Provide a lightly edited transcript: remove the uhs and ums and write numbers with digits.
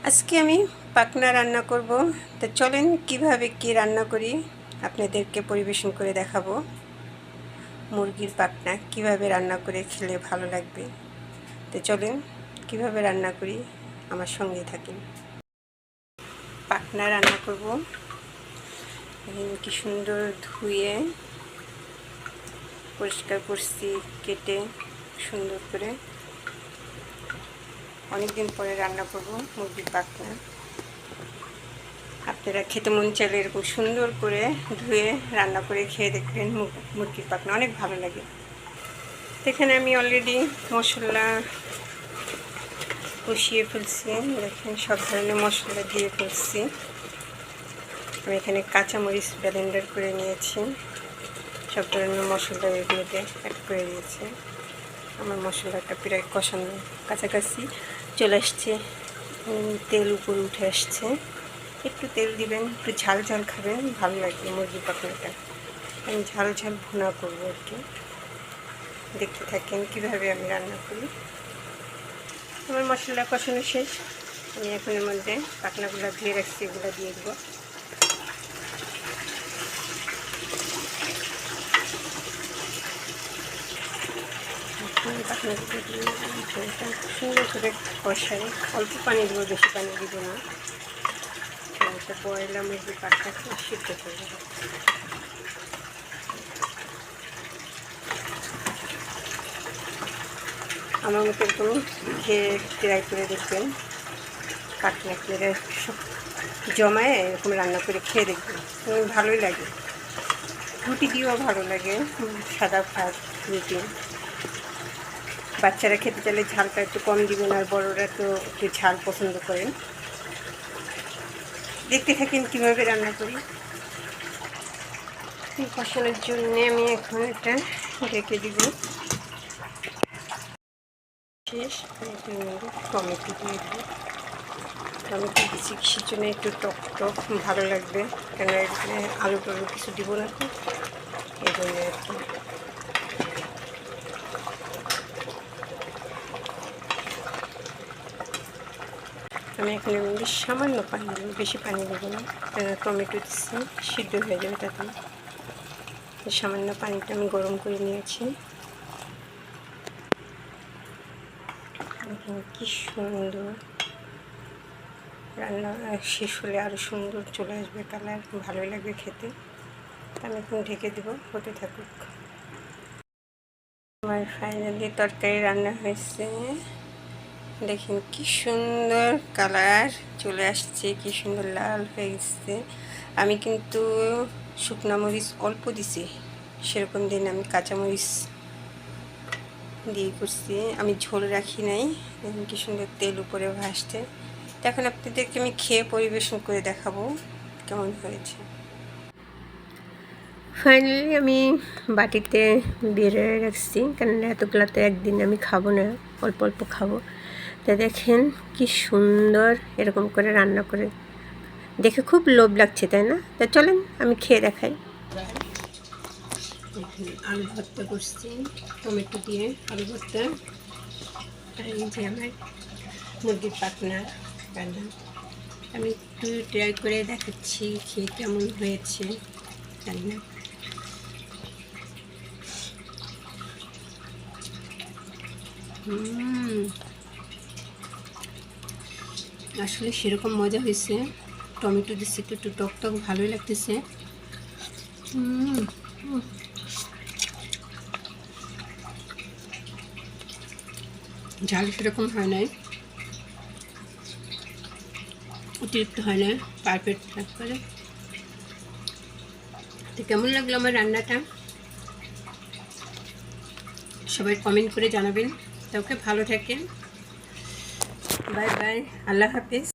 আজকে আমি পাকনা রান্না করব। তো চলেন কিভাবে কি রান্না করি আপনাদেরকে পরিবেশন করে দেখাবো। মুরগির পাকনা কিভাবে রান্না করে খেলে ভালো লাগবে। তো চলেন কিভাবে রান্না করি, আমার সঙ্গে থাকেন। পাকনা রান্না করব। কি সুন্দর ধুয়ে পরিষ্কার করছি, কেটে সুন্দর করে। অনেকদিন পরে রান্না করব মুরগির পাকনা। আপনারা খেতে মন চাইলে এরকম সুন্দর করে ধুয়ে রান্না করে খেয়ে দেখবেন। মুরগির পাকনা অনেক ভালো লাগে। এখানে আমি অলরেডি মশলা কষিয়ে ফেলছি। দেখেন সব ধরনের মশলা দিয়ে ফেলছি। আমি এখানে কাঁচামরিচ ব্লেন্ডার করে নিয়েছি। সব ধরনের মশলা এগুলোতে অ্যাড করে দিয়েছি। আমার মশলাটা প্রায় কষানো কাছাকাছি চলে আসছে। তেল উপরে উঠে আসছে। একটু তেল দিবেন, একটু ঝাল ঝাল খাবেন, ভালো লাগবে মুরগির পাকনাটা। আমি ঝাল ঝাল ভুনা করবো আর কি। দেখতে থাকেন কীভাবে আমি রান্না করি। আমার মশলা কষানো শেষ। আমি এখন এর মধ্যে পাকনাগুলো ধুয়ে রাখছি, এগুলো দিয়ে দেবো। পাকনাগুলো দিয়ে সুন্দর করে কষাই। অল্প পানি দেবো, বেশি পানি দিব না। এটা বয়লা মুরগির পাকনাটা সিদ্ধ করে দেবো। আমার মতো এরকম খেয়ে ট্রাই করে দেখবেন। পাকনা খেয়ে সব জমায় এরকম রান্না করে খেয়ে দেখবেন, ভালোই লাগে। রুটি দিয়েও ভালো লাগে, সাদা ভাত রুটি। বাচ্চারা খেতে চাইলে ঝালটা একটু কম দিবেন, আর বড়রা তো একটু ঝাল পছন্দ করেন। দেখতে থাকেন কীভাবে রান্না করি। কষানোর জন্যে আমি এখন এটা রেখে দিব। শেষ। টমেটো দিয়ে দিব। টমেটো দিচ্ছি কিসের জন্য, একটু টক টক ভালো লাগবে, কেন এখানে আলু টালু কিছু দিব না তো, এই জন্য আর কি। আমি এখানে মধ্যে সামান্য পানি দেবো, বেশি পানি দেবো না, কেন টমেটো দিচ্ছি সিদ্ধ হয়ে যাবে তাতে। সামান্য পানিটা আমি গরম করে নিয়েছি। দেখেন কি সুন্দর রান্না শেষ হলে আরও সুন্দর চলে আসবে কালার, ভালোই লাগবে খেতে। আমি এখন ঢেকে দেবো, হতে থাকুক। আমার ফাইনালি তরকারি রান্না হয়েছে। দেখেন কি সুন্দর কালার চলে আসছে, কি সুন্দর লাল হয়ে গেছে। আমি কিন্তু শুকনো মরিচ অল্প দিছি, সেরকম দিন আমি কাঁচামরিচ দিয়ে করছি। আমি ঝোল রাখি নাই। দেখুন কি সুন্দর তেল উপরে ভাসছে। এখন আপনাদেরকে আমি খেয়ে পরিবেশন করে দেখাবো কেমন হয়েছে। ফাইনালি আমি বাটিতে বেড়ে রাখছি, কেননা এতগুলাতে একদিন আমি খাবো না, অল্প অল্প খাবো। তা দেখেন কি সুন্দর এরকম করে রান্না করে দেখে খুব লোভ লাগছে, তাই না? তা চলেন আমি খেয়ে দেখাই। আলু ভর্তা করছি টমেটো দিয়ে, আলু ভর্তা। আর এই যে আমার মুরগির পাকনা রান্না। আমি একটু ট্রাই করে দেখাচ্ছি খেয়ে কেমন হয়েছে রান্না। আসলে সেরকম মজা হয়েছে। টমেটো দিচ্ছি একটু একটু টক টক, ভালোই লাগতেছে। ঝাল সেরকম হয় নাই, অতিরিক্ত হয় না, পারফেক্ট করে। তো কেমন লাগলো আমার রান্নাটা সবাই কমেন্ট করে জানাবেন। তো ওকে, ভালো থাকেন, বাই বাই, আল্লাহ হাফিজ।